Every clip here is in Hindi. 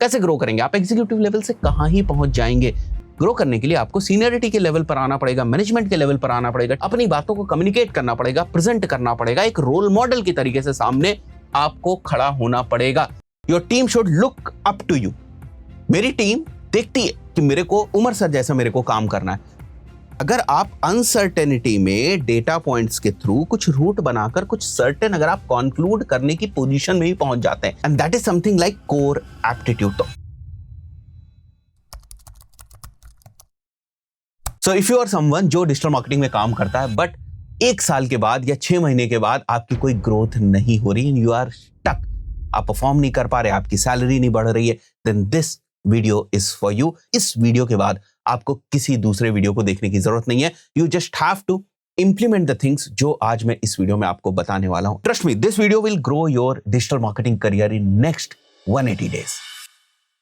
कैसे ग्रो करेंगे, आप एग्जीक्यूटिव लेवल से कहां ही पहुंच जाएंगे। ग्रो करने के लिए आपको सीनियरिटी के लेवल पर आना पड़ेगा, मैनेजमेंट के लेवल पर आना पड़ेगा, अपनी बातों को कम्युनिकेट करना पड़ेगा, प्रेजेंट करना पड़ेगा, एक रोल मॉडल की तरीके से सामने आपको खड़ा होना पड़ेगा। Your team should look up to you. मेरी टीम देखती है कि मेरे को उमर सर जैसा मेरे को काम करना है। अगर आप अनसर्टेनिटी में डेटा पॉइंट्स के थ्रू कुछ रूट बनाकर कुछ सर्टेन अगर आप कंक्लूड करने की पोजीशन में भी पहुंच जाते हैं, and that is something like core aptitude. So if you are someone जो डिजिटल मार्केटिंग में काम करता है बट 1 साल के बाद या 6 महीने के बाद आपकी कोई ग्रोथ नहीं हो रही, यू आर स्टक, आप परफॉर्म नहीं कर पा रहे, आपकी सैलरी नहीं बढ़ रही है, then this video is for you. इस वीडियो के बाद आपको किसी दूसरे वीडियो को देखने की जरूरत नहीं है। You just have to implement the things जो आज मैं इस वीडियो में आपको बताने वाला हूं। Trust me, this video will grow your digital marketing career in next 180 days।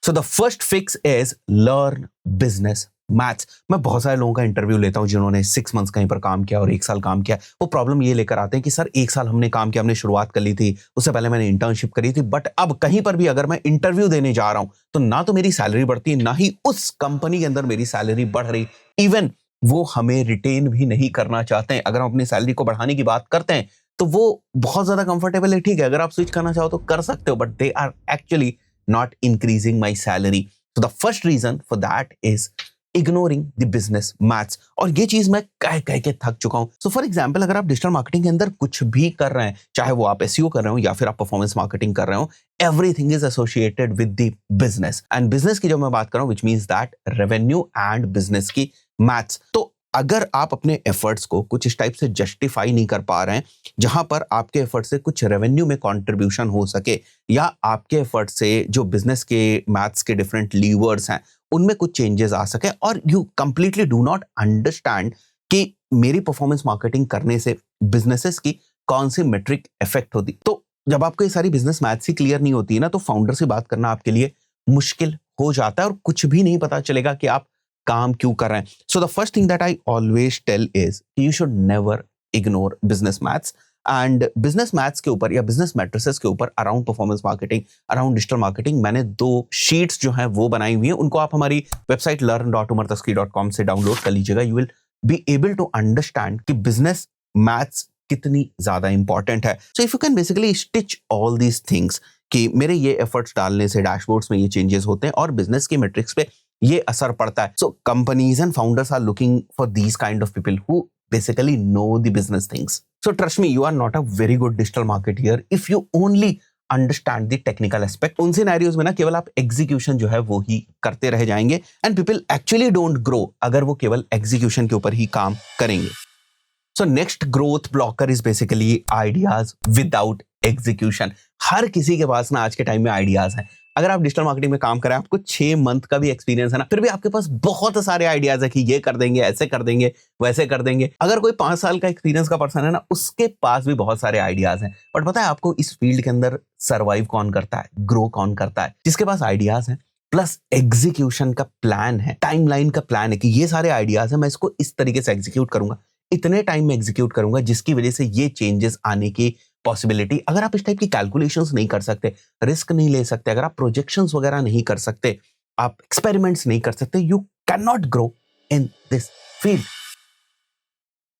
So the first fix is learn business maths. मैं बहुत सारे लोगों का इंटरव्यू लेता हूं जिन्होंने 6 months कहीं पर काम किया और 1 साल काम किया। वो प्रॉब्लम ये लेकर आते हैं कि सर 1 साल हमने काम किया, हमने शुरुआत कर ली थी, उससे पहले मैंने इंटर्नशिप करी थी, बट अब कहीं पर भी अगर मैं इंटरव्यू देने जा रहा हूं तो ना तो मेरी सैलरी बढ़ती है, ना ही उस कंपनी के अंदर मेरी सैलरी बढ़ रही। इवन वो हमें रिटेन भी नहीं करना चाहते हैं। अगर हम अपनी सैलरी को बढ़ाने की बात करते हैं तो वो बहुत ज्यादा कंफर्टेबल है, ठीक है, अगर आप स्विच करना चाहो तो कर सकते हो, but they are actually not increasing my salary. So the first reason for that is ignoring the business maths. और ये चीज मैं कह के थक चुका हूं। सो फॉर एग्जांपल, अगर आप डिजिटल मार्केटिंग के अंदर कुछ भी कर रहे हैं, चाहे वो आप एसईओ कर रहे हो या फिर आप परफॉर्मेंस मार्केटिंग कर रहे हो, everything is associated with the business. And business की जो मैं बात कर रहा हूं, which means that revenue and business की मैथ्स। तो अगर आप अपने एफर्ट्स को कुछ इस टाइप से जस्टिफाई नहीं कर पा रहे हैं जहां पर आपके एफर्ट से कुछ रेवेन्यू में कंट्रीब्यूशन हो सके, या आपके एफर्ट से जो बिजनेस के मैथ्स के डिफरेंट लीवर्स हैं उनमें कुछ चेंजेस आ सके, और you completely do not understand कि मेरी परफॉर्मेंस मार्केटिंग करने से बिजनेसेस की कौन सी मेट्रिक इफेक्ट होती, तो जब आपको ये सारी बिजनेस मैथ्स ही क्लियर नहीं होती है ना, तो फाउंडर से बात करना आपके लिए मुश्किल हो जाता है और कुछ भी नहीं पता चलेगा कि आप काम क्यों कर रहे हैं। So the first thing that I always tell is you should never ignore business maths. And business maths के ऊपर या बिजनेस मैट्रिसेस के ऊपर around performance marketing, around digital marketing, मैंने 2 शीट्स जो हैं वो बनाई हुई हैं। उनको आप हमारी वेबसाइट learn.umartazki.com से डाउनलोड कर लीजिएगा। You will be able to understand कि बिजनेस मैथ्स कितनी ज्यादा इंपॉर्टेंट है। So if you can basically stitch all these things कि मेरे ये एफर्ट्स डालने से डैशबोर्ड्स में ये चेंजेस होते हैं और बिजनेस की मेट्रिक्स पे ये असर पड़ता है। So companies and founders are looking for these kind of people who basically know the business things. So trust me, you are not a very good digital marketer if you only understand the technical aspect. उन सिनेरियोज में ना केवल आप एग्जीक्यूशन जो है वो ही करते रह जाएंगे, and people actually don't grow अगर वो केवल एग्जीक्यूशन के ऊपर ही काम करेंगे। So next growth blocker is basically ideas without execution. हर किसी के पास ना आज के टाइम में आइडियाज हैं। अगर आप डिजिटल मार्केटिंग में काम कर रहे हैं, आपको 6 month का भी एक्सपीरियंस है ना, फिर भी आपके पास बहुत सारे आइडियाज है कि ये कर देंगे, ऐसे कर देंगे, वैसे कर देंगे। अगर कोई 5 साल का एक्सपीरियंस का पर्सन है ना, उसके पास भी बहुत सारे आइडियाज हैं, बट पता है आपको इस फील्ड के अंदर सर्वाइव कौन करता है, ग्रो कौन करता है? जिसके पास आइडियाज हैं प्लस एग्जीक्यूशन का प्लान है, टाइमलाइन का प्लान है कि ये सारे आइडियाज है, मैं इसको इस तरीके से एग्जीक्यूट करूंगा, इतने टाइम में एग्जीक्यूट करूंगा जिसकी वजह से ये चेंजेस आने की पॉसिबिलिटी। अगर आप इस टाइप की कैलकुलेशंस नहीं कर सकते, रिस्क नहीं ले सकते, अगर आप प्रोजेक्शंस वगैरह नहीं कर सकते, आप एक्सपेरिमेंट्स नहीं कर सकते, you can not grow in this field.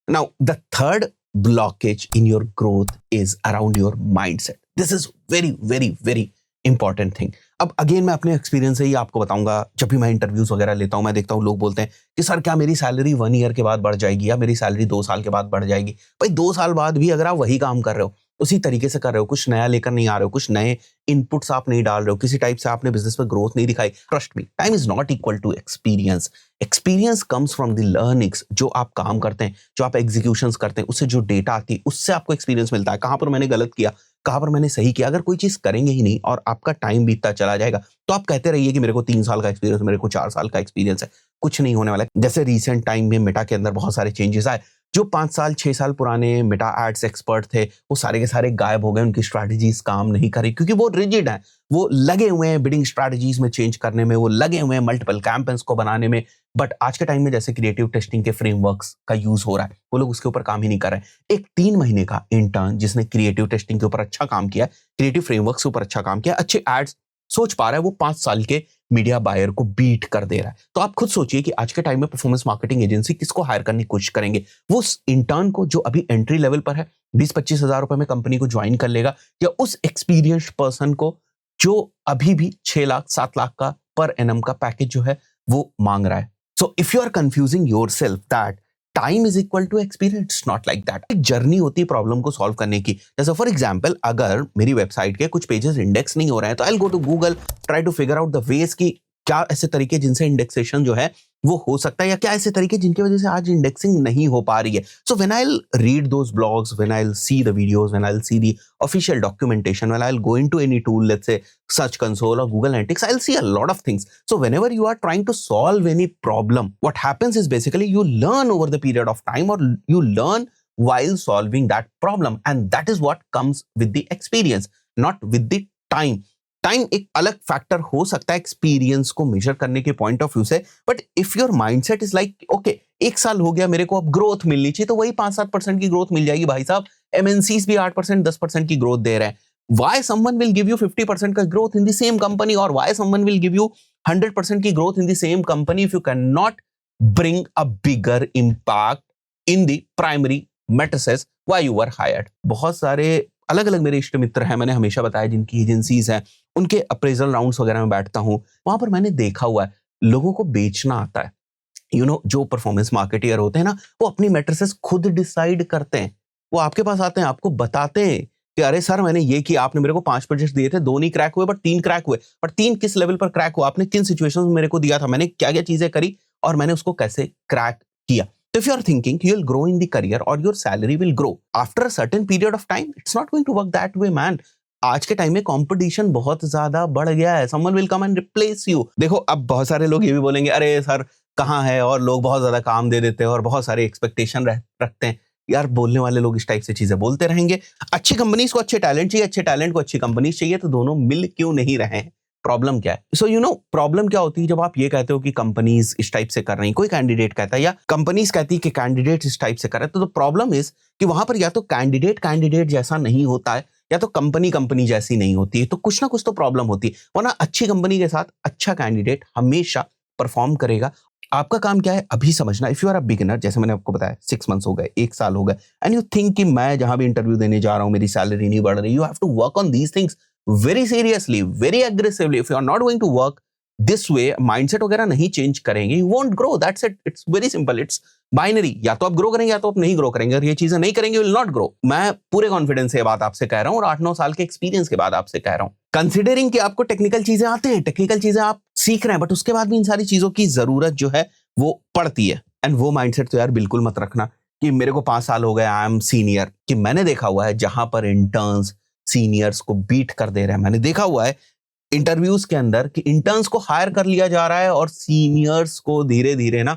Now the third blockage in your growth is around your mindset. This is very very very important thing. अब अगेन मैं अपने एक्सपीरियंस से ही आपको बताऊंगा। जब भी मैं इंटरव्यूज वगैरह लेता हूं, मैं देखता हूं लोग बोलते हैं कि सर क्या मेरी सैलरी 1 ईयर के बाद बढ़ जाएगी, या मेरी सैलरी 2 साल के बाद बढ़ जाएगी। भाई 2 साल बाद भी अगर आप वही काम कर रहे हो, उसी तरीके से कर रहे हो, कुछ नया लेकर नहीं आ रहे हो, कुछ नए इनपुट्स आप नहीं डाल रहे हो, किसी टाइप से आपने बिजनेस में ग्रोथ नहीं दिखाई, trust me, time is not equal to experience. Experience comes from the learnings. जो आप काम करते हैं, जो आप एग्जीक्यूशंस करते हैं, उससे जो डेटा आती है, उससे आपको एक्सपीरियंस मिलता है। कहां पर मैंने गलत किया, कहां पर मैंने सही किया। अगर कोई चीज करेंगे ही नहीं और आपका टाइम बीतता चला जाएगा, तो आप कहते रहिए कि मेरे को 3 साल का एक्सपीरियंस, मेरे को 4 साल का एक्सपीरियंस है, कुछ नहीं होने वाला है। जैसे रिसेंट टाइम में मेटा के अंदर बहुत सारे चेंजेस आए। जो 5 साल 6 साल पुराने मेटा एड्स एक्सपर्ट थे, वो सारे के सारे गायब हो गए। उनकी स्ट्रैटेजीज काम नहीं करी क्योंकि वो रिजिड हैं, वो लगे हुए हैं बिडिंग स्ट्रैटेजीज में चेंज करने में, वो लगे हुए हैं मल्टीपल कैंपेन्स को बनाने में। बट आज के टाइम में जैसे क्रिएटिव टेस्टिंग के फ्रेमवर्क्स का यूज हो रहा है, वो लोग उसके ऊपर काम ही नहीं कर रहे हैं। एक 3 महीने का इंटर्न जिसने क्रिएटिव टेस्टिंग के ऊपर अच्छा काम किया, क्रिएटिव फ्रेमवर्क्स के ऊपर अच्छा काम किया, अच्छे एड्स सोच पा रहा है वो 5 साल के मीडिया बायर को बीट कर दे रहा है। तो आप खुद सोचिए कि आज के टाइम में परफॉर्मेंस मार्केटिंग एजेंसी किसको हायर करने की कोशिश करेंगे? वो उस इंटर्न को जो अभी एंट्री लेवल पर है, 20-25 हजार रुपए में कंपनी को ज्वाइन कर लेगा, या उस एक्सपीरियंस्ड पर्सन को जो अभी भी 6 लाख 7 लाख का पर एनम का पैकेज जो है वो मांग रहा है? So if you are confusing yourself that time is equal to experience, not like that. एक जर्नी होती है प्रॉब्लम को सॉल्व करने की। जैसे फॉर एग्जांपल, अगर मेरी वेबसाइट के कुछ पेजेस इंडेक्स नहीं हो रहे हैं तो I will go to Google, try to figure out the ways कि क्या ऐसे तरीके जिनसे इंडेक्सेशन जो है वो हो सकता है, या क्या ऐसे तरीके जिनकी वजह से आज इंडेक्सिंग नहीं हो पा रही है। So when I will read those blogs, when I will see the videos, when I will see the official documentation, when I will go into any tool, let's say search console or Google Analytics, I'll see a lot of things. So whenever you are trying to solve any problem, what happens is basically you learn over the period of time, or you learn while solving that problem, and that is what comes with the experience, not with the time. Time एक अलग फैक्टर हो सकता है एक्सपीरियंस को मेजर करने के पॉइंट ऑफ व्यू से, but if your mindset is like okay, 1 साल हो गया, मेरे को अब ग्रोथ मिलनी चाहिए, तो वही 5-7% की ग्रोथ मिल जाएगी भाई साहब। एमएनसीज भी 8% 10% की ग्रोथ दे रहे हैं। Why someone will give you 50% का growth in the same company, or why someone will give you 100% की growth in the same company if you cannot bring a bigger impact in the primary matrices why you were hired? बहुत सारे अलग अलग मेरे इष्ट मित्र हैं, मैंने हमेशा बताया, जिनकी एजेंसीज हैं, उनके अप्रेजल राउंड्स वगैरह में बैठता हूं, वहां पर मैंने देखा हुआ है लोगों को बेचना आता है। जो परफॉर्मेंस मार्केटियर होते हैं ना, वो अपनी मैट्रिसेस खुद डिसाइड करते हैं। वो आपके पास आते हैं, आपको बताते हैं कि अरे सर, मैंने ये किया, आपने मेरे को 5 प्रोजेक्ट दिए थे, 2 नहीं क्रैक हुए बट 3 क्रैक हुए। बट 3 किस लेवल पर क्रैक हुआ, आपने किन सिचुएशंस में मेरे को दिया था, मैंने क्या क्या चीजें करी और मैंने उसको कैसे क्रैक किया। So if you are thinking you will grow in the career or your salary will grow after a certain period of time, it's not going to work that way, man. आज के टाइम में कंपटीशन बहुत ज्यादा बढ़ गया है। Someone will come and replace you. देखो, अब बहुत सारे लोग ये भी बोलेंगे, अरे सर कहाँ है, और लोग बहुत ज्यादा काम दे देते हैं और बहुत सारे एक्सपेक्टेशन रखते हैं। यार, बोलने वाले लोग इस टाइप से चीजें बोलते रहेंगे। अच्छी कंपनीज को अच्छे टैलेंट चाहिए, अच्छे टैलेंट को अच्छी कंपनीज चाहिए, तो दोनों मिल क्यों नहीं रहे हैं? प्रॉब्लम क्या है? सो प्रॉब्लम क्या होती है जब आप ये कहते हो कि कंपनीज इस टाइप से कर रही हैं, कोई कैंडिडेट कहता है या कंपनीज कहती है कि कैंडिडेट इस टाइप से कर रहे हैं, तो प्रॉब्लम इज कि वहां पर या तो कैंडिडेट जैसा नहीं होता है, या तो कंपनी जैसी नहीं होती है। तो कुछ ना कुछ तो प्रॉब्लम होती है, वरना अच्छी कंपनी के साथ अच्छा कैंडिडेट हमेशा परफॉर्म करेगा। आपका काम क्या है अभी समझना। If you are a beginner, जैसे मैंने आपको बताया, 6 मंथ्स हो गए, 1 साल हो गए, एंड यू थिंक कि मैं जहां भी इंटरव्यू देने जा रहा हूं मेरी सैलरी नहीं बढ़ रही, you have to work on these things very seriously, very aggressively. If you are not going to work this way, mindset वगैरह नहीं चेंज करेंगे, you won't grow. That's it. It's very simple. It's binary. या तो आप ग्रो करेंगे या तो आप नहीं ग्रो करेंगे। अगर ये चीजें नहीं करेंगे, you will not grow. मैं पूरे कॉन्फिडेंस से ये बात आपसे कह रहा हूँ और 8-9 साल के एक्सपीरियंस के बाद आपसे कह रहा हूँ। कंसिडरिंग कि आपको टेक्निकल चीजें आते हैं, टेक्निकल चीजें आप सीख रहे हैं, बट उसके बाद भी इन सारी चीजों की जरूरत जो है वो पड़ती है। एंड वो माइंडसेट तो यार बिल्कुल मत रखना कि मेरे को 5 साल हो गए, आई एम सीनियर। कि मैंने देखा हुआ है जहां पर इंटर्न्स सीनियर्स को बीट कर दे रहे हैं। मैंने देखा हुआ है इंटरव्यूज के अंदर कि इंटर्न्स को हायर कर लिया जा रहा है और सीनियर्स को धीरे धीरे ना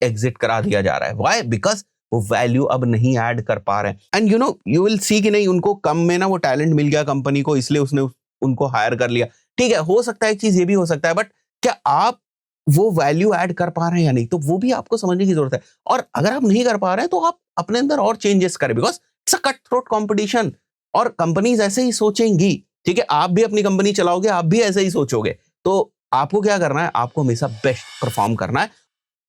एग्जिट करा दिया जा रहा है। व्हाई? बिकॉज वो वैल्यू अब नहीं ऐड कर पा रहे हैं। एंड यू विल सी कि नहीं, उनको कम में ना वो टैलेंट मिल गया कंपनी को, इसलिए उसने उनको हायर कर लिया। ठीक है, हो सकता है एक चीज ये भी हो सकता है, बट क्या आप वो वैल्यू ऐड कर पा रहे हैं या नहीं, तो वो भी आपको समझने की जरूरत है। और अगर आप नहीं कर पा रहे हैं तो आप अपने अंदर और चेंजेस करें, because it's a cut throat competition और कंपनीज ऐसे ही सोचेंगी। ठीक है, आप भी अपनी कंपनी चलाओगे, आप भी ऐसे ही सोचोगे, तो आपको क्या करना है, आपको हमेशा बेस्ट परफॉर्म करना है।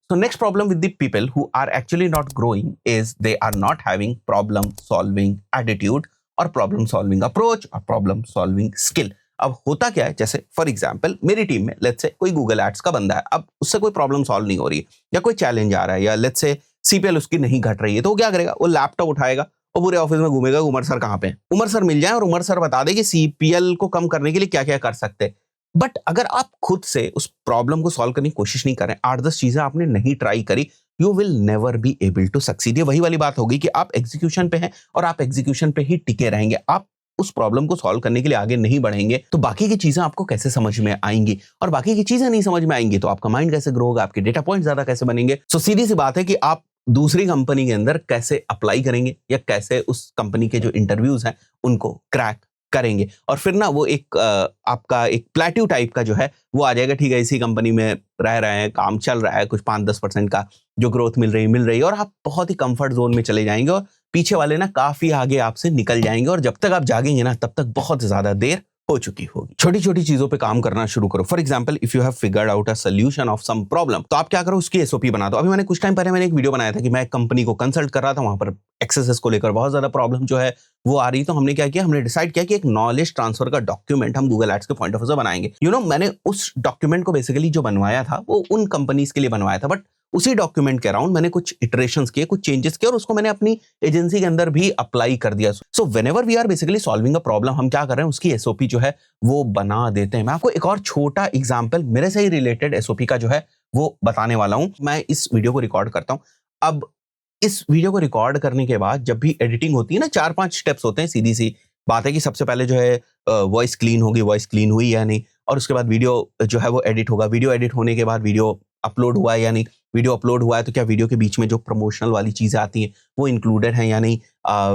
So next problem with the people who are actually not growing is they are not having problem solving attitude or problem solving approach or problem solving skill. अब होता क्या है, जैसे फॉर एग्जाम्पल मेरी टीम में लेट्स से कोई गूगल एड्स का बंदा है, अब उससे कोई प्रॉब्लम सॉल्व नहीं हो रही है या कोई चैलेंज आ रहा है, या लेट्स से सीपीएल उसकी नहीं घट रही है, तो वो क्या करेगा, वो लैपटॉप उठाएगा और पूरे ऑफिस में घूमेगा, उमर सर कहाँ पे हैं, उमर सर मिल जाए और उमर सर बता दे कि सीपीएल को कम करने के लिए क्या क्या कर सकते हैं। बट अगर आप खुद से उस प्रॉब्लम को सॉल्व करने की कोशिश नहीं करें, 8-10 चीजें आपने नहीं ट्राई करी, you will never be able to succeed. ये वही वाली बात होगी कि आप एग्जीक्यूशन पे हैं और आप एग्जीक्यूशन पे ही टिके रहेंगे, आप उस प्रॉब्लम को सॉल्व करने के लिए आगे नहीं बढ़ेंगे, तो बाकी की चीजें आपको कैसे समझ में आएंगी, और बाकी की चीजें नहीं समझ में आएंगी तो आपका माइंड कैसे ग्रो होगा, आपके डेटा पॉइंट ज्यादा कैसे बनेंगे। सो सीधी सी बात है कि आप दूसरी कंपनी के अंदर कैसे अप्लाई करेंगे या कैसे उस कंपनी के जो इंटरव्यूज हैं उनको क्रैक करेंगे, और फिर ना वो एक आपका एक प्लेट्यू टाइप का जो है वो आ जाएगा। ठीक है, इसी कंपनी में रह रहे हैं, काम चल रहा है, कुछ 5-10% का जो ग्रोथ मिल रही है, और आप बहुत ही कंफर्ट जोन में चले जाएंगे और पीछे वाले ना काफी आगे आपसे निकल जाएंगे, और जब तक आप जागेंगे ना तब तक बहुत ज्यादा देर हो चुकी होगी। छोटी छोटी चीजों पे काम करना शुरू करो। For example, if you have figured out a solution of some problem, तो आप क्या करो, उसकी एसओपी बना दो। अभी मैंने कुछ टाइम पहले एक वीडियो बनाया था कि मैं एक कंपनी को कंसल्ट कर रहा था, वहां पर एक्सेसेस को लेकर बहुत ज्यादा प्रॉब्लम जो है वो आ रही। तो हमने क्या किया, हमने डिसाइड किया कि एक नॉलेज ट्रांसफर का डॉक्यूमेंट हम गूगल एड्स के पॉइंट ऑफ व्यू से बनाएंगे। मैंने उस डॉक्यूमेंट को बेसिकली जो बनवाया था वो उन कंपनीज के लिए बनवाया था, बट उसी डॉक्यूमेंट के अराउंड मैंने कुछ इटरेशंस किए, कुछ चेंजेस किए और उसको मैंने अपनी एजेंसी के अंदर भी अप्लाई कर दिया। So whenever we are basically solving a problem, हम क्या कर रहे हैं, उसकी एसओपी जो है वो बना देते हैं। मैं आपको एक और छोटा एग्जांपल मेरे से ही रिलेटेड एसओपी का जो है वो बताने वाला हूं। मैं इस वीडियो को रिकॉर्ड करता हूं। अब इस वीडियो को रिकॉर्ड करने के बाद जब भी एडिटिंग होती है ना, 4-5 स्टेप्स होते हैं। सीधी सी बात है कि सबसे पहले जो है वॉइस क्लीन होगी, वॉइस क्लीन हुई या नहीं, और उसके बाद वीडियो जो है वो एडिट होगा। वीडियो एडिट होने के बाद वीडियो अपलोड हुआ है या नहीं, वीडियो अपलोड हुआ है तो क्या वीडियो के बीच में जो प्रमोशनल वाली चीजें आती हैं वो इंक्लूडेड है या नहीं,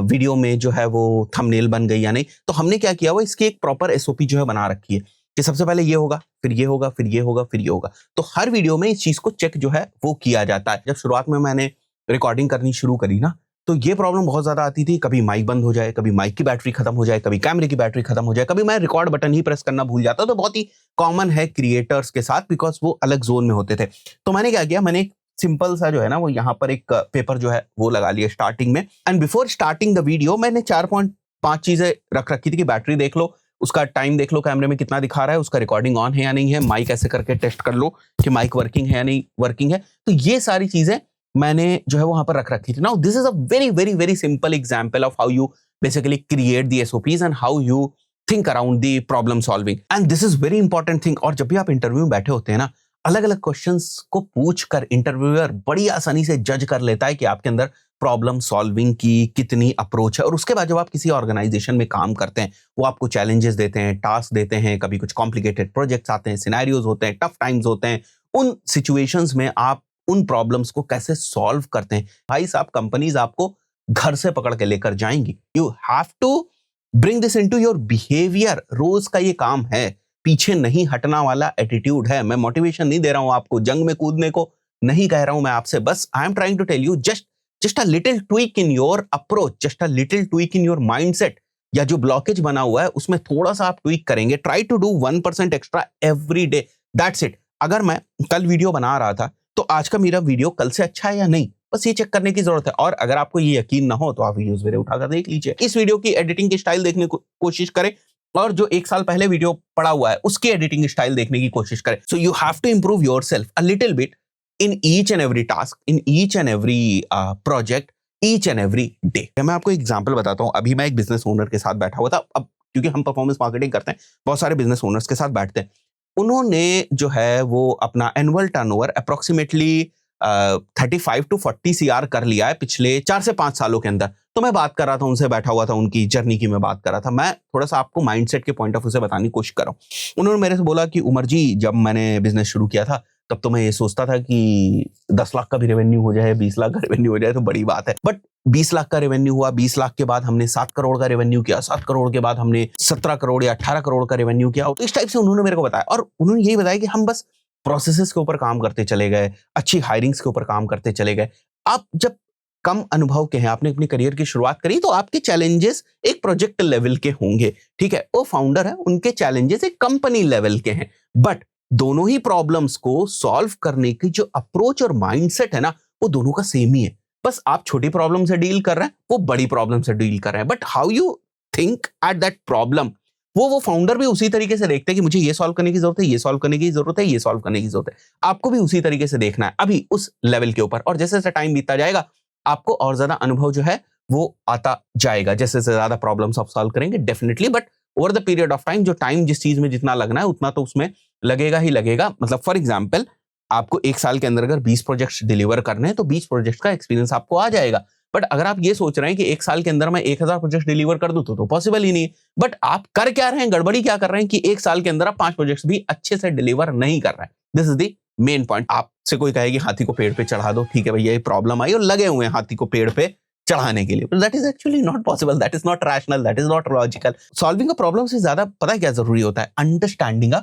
वीडियो में जो है वो थंबनेल बन गई या नहीं। तो हमने क्या किया, वो इसकी एक प्रॉपर एसओपी जो है बना रखी है कि सबसे पहले ये होगा, फिर ये होगा, फिर ये होगा, फिर ये होगा। तो हर वीडियो में इस चीज को चेक जो है वो किया जाता है। जब शुरुआत में मैंने रिकॉर्डिंग करनी शुरू करी ना, तो ये प्रॉब्लम बहुत ज्यादा आती थी। कभी माइक बंद हो जाए, कभी माइक की बैटरी खत्म हो जाए, कभी कैमरे की बैटरी खत्म हो जाए, कभी मैं रिकॉर्ड बटन ही प्रेस करना भूल जाता। तो बहुत ही कॉमन है क्रिएटर्स के साथ, बिकॉज वो अलग जोन में होते थे। तो मैंने क्या किया, मैंने एक सिंपल सा जो है ना वो यहाँ पर एक पेपर जो है वो लगा लिया स्टार्टिंग में। And before starting the video मैंने 4.5 चीजें रख रखी थी कि बैटरी देख लो, उसका टाइम देख लो, कैमरे में कितना दिखा रहा है, उसका रिकॉर्डिंग ऑन है या नहीं है, माइक ऐसे करके टेस्ट कर लो कि माइक वर्किंग है या नहीं वर्किंग है। तो ये सारी चीजें मैंने जो है वहां पर रख रखी थी। Now this is a very very very simple example of how you basically create the SOPs and how you think around the problem solving. And this is very important thing. और जब भी आप इंटरव्यू में बैठे होते हैं ना, अलग अलग क्वेश्चंस को पूछकर इंटरव्यूअर बड़ी आसानी से जज कर लेता है कि आपके अंदर प्रॉब्लम सॉल्विंग की कितनी अप्रोच है। और उसके बाद जब आप किसी ऑर्गेनाइजेशन में काम करते हैं, वो आपको चैलेंजेस देते हैं, टास्क देते हैं, कभी कुछ कॉम्प्लिकेटेड प्रोजेक्ट्स आते हैं, सिनेरियोज होते हैं, टफ टाइम्स होते हैं। उन सिचुएशंस में आप उन प्रॉब्लम्स को कैसे सॉल्व करते हैं, भाई साहब कंपनीज आपको घर से पकड़ के लेकर जाएंगी। You have to bring this into your behaviour. रोज का ये काम है, पीछे नहीं हटना वाला एटीट्यूड है। मैं मोटिवेशन नहीं दे रहा हूं आपको, जंग में कूदने को नहीं कह रहा हूं मैं आपसे, बस I am trying to tell you just a little tweak in your approach, just a little tweak in your mindset. या जो ब्लॉकेज बना हुआ है उसमें थोड़ा सा आप ट्वीक करेंगे, try to do 1% extra every day, that's it. अगर मैं कल वीडियो बना रहा था तो आज का मेरा वीडियो कल से अच्छा है या नहीं, बस ये चेक करने की जरूरत है। और अगर आपको ये यकीन ना हो तो आप वीडियोस मेरे उठाकर देख लीजिए, इस वीडियो की एडिटिंग की स्टाइल देखने की कोशिश करें और जो 1 साल पहले वीडियो पड़ा हुआ है उसकी एडिटिंग स्टाइल देखने की कोशिश करें। So you have to improve yourself a little bit in each and every task, in each and every project, each and every day. मैं आपको एग्जांपल बताता हूं। अभी मैं एक बिजनेस ओनर के साथ बैठा हुआ था। अब क्योंकि हम परफॉर्मेंस मार्केटिंग करते हैं, बहुत सारे बिजनेस ओनर्स के साथ बैठते हैं। उन्होंने जो है वो अपना annual turnover approximately 35 to 40 CR कर लिया है पिछले 4 से 5 सालों के अंदर। तो मैं बात कर रहा था उनसे, बैठा हुआ था, उनकी जर्नी की मैं बात कर रहा था। मैं थोड़ा सा आपको माइंडसेट के पॉइंट ऑफ व्यू से बताने की कोशिश कर रहा हूं। उन्होंने मेरे से बोला कि उमर जी, जब मैंने बिजनेस शुरू किया था तब तो मैं ये सोचता था कि 10 लाख का भी रेवेन्यू हो जाए, 20 लाख का रेवेन्यू हो जाए तो बड़ी बात है। बट 20 लाख का रेवेन्यू हुआ, 20 लाख के बाद हमने 7 करोड़ का रेवेन्यू किया, 7 करोड़ के बाद हमने 17 करोड़ या 18 करोड़ का रेवेन्यू किया। तो इस टाइप से उन्होंने मेरे को बताया। और उन्होंने यही बताया कि हम बस प्रोसेसेस के ऊपर काम करते चले गए, अच्छी हायरिंग्स के ऊपर काम करते चले गए। आप जब कम अनुभव के हैं, आपने अपनी करियर की शुरुआत करी, तो आपके चैलेंजेस एक प्रोजेक्ट लेवल के होंगे, ठीक है। वो फाउंडर है, उनके चैलेंजेस एक कंपनी लेवल के हैं। बट दोनों ही प्रॉब्लम्स को सॉल्व करने की जो अप्रोच और माइंडसेट है ना, वो दोनों का सेम ही है। बस आप छोटी प्रॉब्लम से डील कर रहे हैं, वो बड़ी प्रॉब्लम से डील कर रहे हैं। But how you think at that problem, वो फाउंडर भी उसी तरीके से देखते हैं कि मुझे ये सॉल्व करने की जरूरत है, ये सॉल्व करने की जरूरत है, ये सॉल्व करने की जरूरत है। आपको भी उसी तरीके से देखना है अभी उस लेवल के ऊपर। और जैसे जैसे टाइम बीतता जाएगा, आपको और ज्यादा अनुभव जो है वो आता जाएगा। जैसे से ज्यादा प्रॉब्लम्स आप सॉल्व करेंगे definitely, but over the period of time, जो टाइम जिस चीज में जितना लगना है उतना तो उसमें लगेगा ही लगेगा। मतलब फॉर एग्जाम्पल, आपको 1 साल के अंदर अगर 20 प्रोजेक्ट्स डिलीवर करने हैं तो 20 प्रोजेक्ट्स का एक्सपीरियंस आपको आ जाएगा। बट अगर आप ये सोच रहे हैं कि 1 साल के अंदर मैं 1000 प्रोजेक्ट डिलीवर कर दूं तो पॉसिबल ही नहीं है। बट आप कर क्या रहे हैं, गड़बड़ी क्या कर रहे हैं कि 1 साल के अंदर आप 5 प्रोजेक्ट्स भी अच्छे से डिलीवर नहीं कर रहे हैं। This is the main point. आपसे कोई कहे कि हाथी को पेड़ पे चढ़ा दो, ठीक है भैया, ये प्रॉब्लम आई और लगे हुए हैं हाथी को पेड़ पे चढ़ाने के लिए, that is actually not possible, that is not rational, that is not logical. Solving a problem से ज्यादा पता है क्या जरूरी होता है, अंडरस्टैंडिंग अ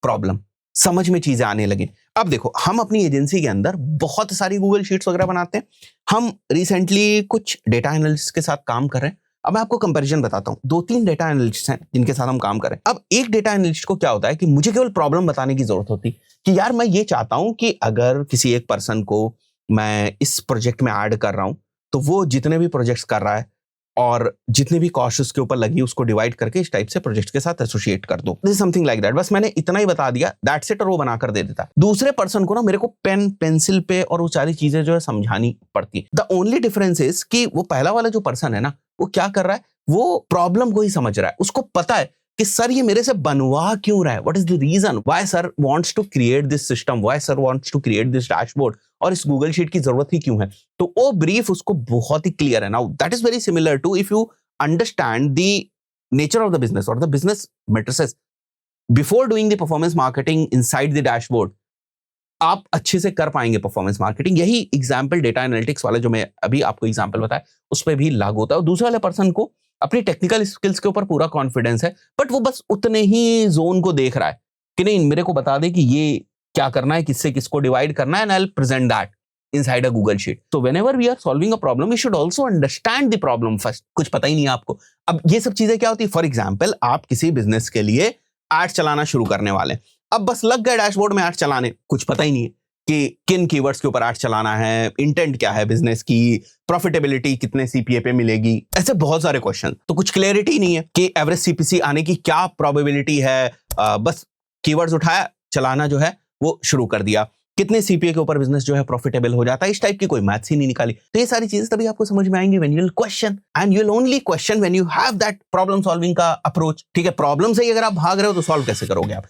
प्रॉब्लम, समझ में चीजें आने लगे। अब देखो, हम अपनी एजेंसी के अंदर बहुत सारी गूगल शीट्स वगैरह बनाते हैं। हम रिसेंटली कुछ डेटा एनालिस्ट के साथ काम कर रहे हैं। अब मैं आपको कंपैरिजन बताता हूँ। 2-3 डेटा एनालिस्ट हैं जिनके साथ हम काम करें। अब एक डेटा एनालिस्ट को क्या होता है कि मुझे केवल प्रॉब्लम बताने की जरूरत होती कि यार मैं ये चाहता हूं कि अगर किसी एक पर्सन को मैं इस प्रोजेक्ट में ऐड कर रहा हूं तो वो जितने भी प्रोजेक्ट्स कर रहा है और जितनी भी कॉस्ट उसके ऊपर लगी उसको डिवाइड करके इस टाइप से प्रोजेक्ट के साथ एसोसिएट कर दो। This is something like that. बस मैंने इतना ही बता दिया, दैट्स इट, और वो बनाकर दे देता। दूसरे पर्सन को ना मेरे को पेन पेंसिल पे और वो सारी चीजें जो है समझानी पड़ती। द ओनली डिफरेंस इज कि वो पहला वाला जो पर्सन है ना वो क्या कर रहा है, वो प्रॉब्लम को ही समझ रहा है। उसको पता है कि सर ये मेरे से बनवा क्यों रहा है, what is the reason why sir wants to create this system, why sir wants to create this dashboard, और इस गूगल शीट की जरूरत ही क्यों है। तो वो ब्रीफ उसको बहुत ही क्लियर है। Now that is very similar to if you understand the nature of the business or the business matrices before doing the performance marketing inside the dashboard, आप अच्छे से कर पाएंगे परफॉर्मेंस मार्केटिंग। यही एग्जाम्पल डेटा एनालिटिक्स वाला जो मैं अभी आपको एग्जाम्पल बताया उस पर भी लागू होता है। और दूसरे वाले पर्सन को अपनी टेक्निकल स्किल्स के ऊपर पूरा कॉन्फिडेंस है, बट वो बस उतने ही जोन को देख रहा है कि नहीं मेरे को बता दे कि ये क्या करना है, किससे किसको डिवाइड करना है, and I will present that inside a Google sheet. So whenever we are solving a problem, we should also understand the problem first. कुछ पता ही नहीं है आपको। अब ये सब चीजें क्या होती है, फॉर एग्जाम्पल आप किसी बिजनेस के लिए एड चलाना शुरू करने वाले, अब बस लग गए डैशबोर्ड में एड चलाने, कुछ पता ही नहीं है कि किन कीवर्ड्स के ऊपर एड चलाना है, इंटेंट क्या है बिजनेस की, प्रॉफिटेबिलिटी कितने सीपीए पे मिलेगी, ऐसे बहुत सारे क्वेश्चन। तो कुछ क्लैरिटी नहीं है कि एवरेज सीपीसी आने की क्या प्रोबेबिलिटी है। बस कीवर्ड्स उठाया, चलाना जो है वो शुरू कर दिया, कितने सीपीए के ऊपर बिजनेस जो है प्रॉफिटेबल हो जाता है, इस टाइप की कोई मैथ्स ही नहीं निकाली। तो ये सारी चीजें तभी आपको समझ में आएंगी when you will question, and you will only question when you have that problem solving का अप्रोच। ठीक है, प्रॉब्लम से ही अगर आप भाग रहे हो तो सॉल्व कैसे करोगे आप।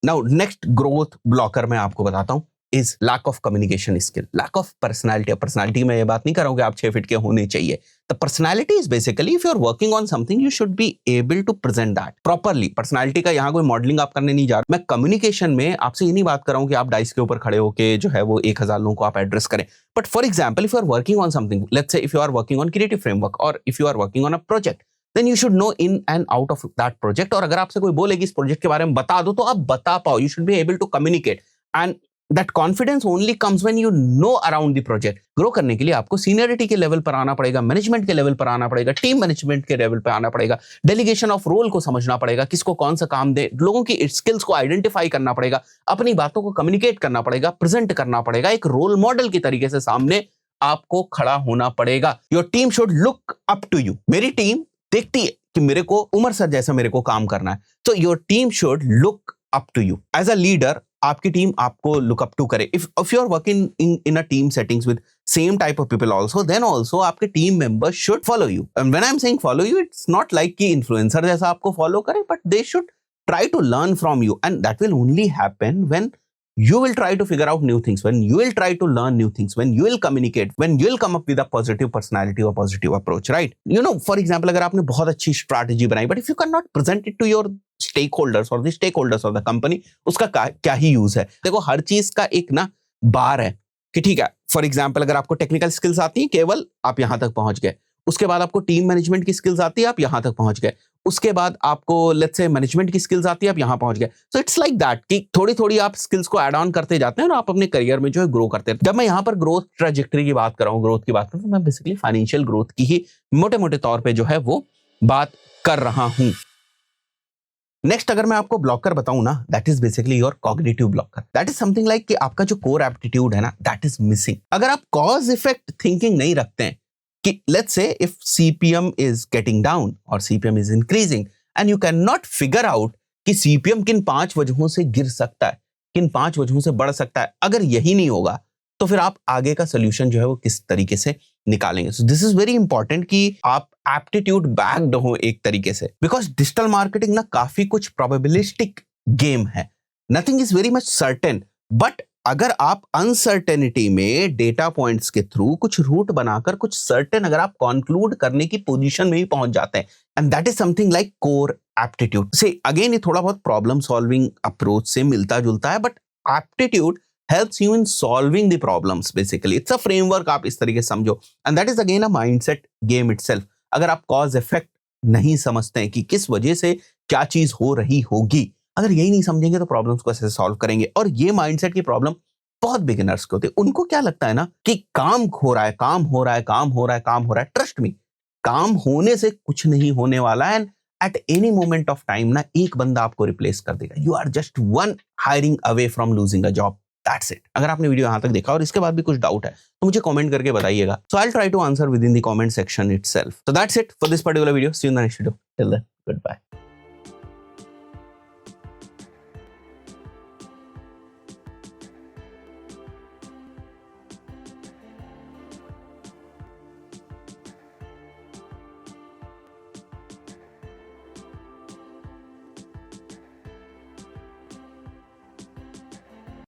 नाउ नेक्स्ट ग्रोथ ब्लॉकर मैं आपको बताता हूं is lack of communication skill, lack of personality. Personality में ये बात नहीं कर रहा हूं कि आप 6 फीट के होने चाहिए। The personality is basically if you are working on something you should be able to present that properly. Personality का यहाँ कोई मॉडलिंग आप करने नहीं जा रहे। मैं कम्युनिकेशन में आपसे ये नहीं बात कर रहा हूं कि आप डाइस के ऊपर खड़े होकर जो है वो 1000 लोगों को आप एड्रेस करें। But for example if you are working on something, let's say if you are working on creative framework और if you are working on a project, then you should know in and out of that project। और अगर आपसे कोई बोले कि इस प्रोजेक्ट के बारे में बता दो तो आप बता पाओ। You should be able to communicate and that confidence only comes when you know around the project। Grow करने के लिए आपको सीनियरिटी के लेवल पर आना पड़ेगा, मैनेजमेंट के लेवल पर आना पड़ेगा, टीम मैनेजमेंट के लेवल पर आना पड़ेगा, डेलीगेशन ऑफ रोल को समझना पड़ेगा, किसको कौन सा काम दे, लोगों की स्किल्स को आइडेंटिफाई करना पड़ेगा, अपनी बातों को कम्युनिकेट करना पड़ेगा, प्रेजेंट करना पड़ेगा, एक रोल मॉडल की तरीके से सामने आपको खड़ा होना पड़ेगा। Your team should look up to you. मेरी टीम देखती है कि मेरे को उमर सर जैसा मेरे को काम करना है, तो your team should look up to you. As a leader आपकी टीम आपको लुक अप टू करे। If you are working in a team settings with same type of people also, then also आपके team members should follow you. And when I am saying follow you, it's not like कि इन्फ्लुएंसर जैसा आपको फॉलो करे, but they should try to learn from you, and that will only happen when you will try to figure out new things, when you will try to learn new things, when you will communicate, when you will come up with a positive personality or positive approach, right? You know, for example, अगर आपने बहुत अच्छी strategy बनाई, but if you cannot present it to your stakeholders or the stakeholders of the company, उसका क्या ही यूज है। देखो हर चीज का एक ना बार है कि ठीक है, फॉर एग्जाम्पल अगर आपको टेक्निकल स्किल्स आती है केवल आप यहां तक पहुंच गए, उसके बाद आपको टीम मैनेजमेंट की स्किल्स आती है आप यहां तक पहुंच गए, उसके बाद आपको लेट्स से मैनेजमेंट की स्किल्स आती है आप यहां पहुंच गए। सो इट्स लाइक दैट कि थोड़ी थोड़ी आप स्किल्स को ऐड ऑन करते जाते हैं और आप अपने करियर में जो है ग्रो करते हैं। जब मैं यहां पर ग्रोथ ट्रैजेक्टरी की बात कर रहा हूं, ग्रोथ की बात कर रहा हूं, तो मैं बेसिकली फाइनेंशियल ग्रोथ की ही मोटे मोटे तौर पर जो है वो बात कर रहा हूं। नेक्स्ट अगर मैं आपको ब्लॉकर बताऊं ना, that is basically your cognitive blocker. That is something like कि आपका जो कोर एप्टीट्यूड है ना, दैट इज मिसिंग। अगर आप कॉज इफेक्ट थिंकिंग नहीं रखते हैं कि let's say if CPM is getting down और CPM is increasing and you can not figure out कि सीपीएम किन 5 वजहों से गिर सकता है, किन 5 वजहों से बढ़ सकता है, अगर यही नहीं होगा तो फिर आप आगे का सोल्यूशन जो है वो किस तरीके से निकालेंगे। So this is very important कि आप एप्टीट्यूड बैक्ड हो एक तरीके से, बिकॉज डिजिटल मार्केटिंग ना काफी कुछ प्रोबेबिलिस्टिक गेम है। Nothing is very much certain, but अगर आप अनसर्टेनिटी में डेटा पॉइंट्स के थ्रू कुछ रूट बनाकर कुछ सर्टेन अगर आप कंक्लूड करने की पोजीशन में भी पहुंच जाते हैं, and that is something like core aptitude. से अगेन ये थोड़ा बहुत प्रॉब्लम सॉल्विंग अप्रोच से मिलता जुलता है, but aptitude helps you in solving the problems basically. It's a framework, आप इस तरीके से समझो, and that is again a mindset game itself. अगर आप cause effect नहीं समझते हैं कि किस वजह से क्या चीज हो रही होगी, अगर यही नहीं समझेंगे तो प्रॉब्लम्स को कैसे सॉल्व करेंगे। और ये माइंडसेट की प्रॉब्लम बहुत बिगिनर्स के होते हैं। उनको क्या लगता है ना कि काम हो रहा है, काम हो रहा है, काम हो रहा है, काम हो रहा है। ट्रस्ट मी, काम होने से कुछ नहीं होने वाला है, and at any moment of time ना एक बंदा आपको रिप्लेस कर देगा. You are just one hiring away from losing a job. That's it. अगर आपने वीडियो यहां तक देखा और इसके बाद भी कुछ डाउट है तो मुझे कमेंट करके बताइएगा. So I will try to answer within the comment section itself. So that's it for this particular video. See you in the next video. Till then, good bye.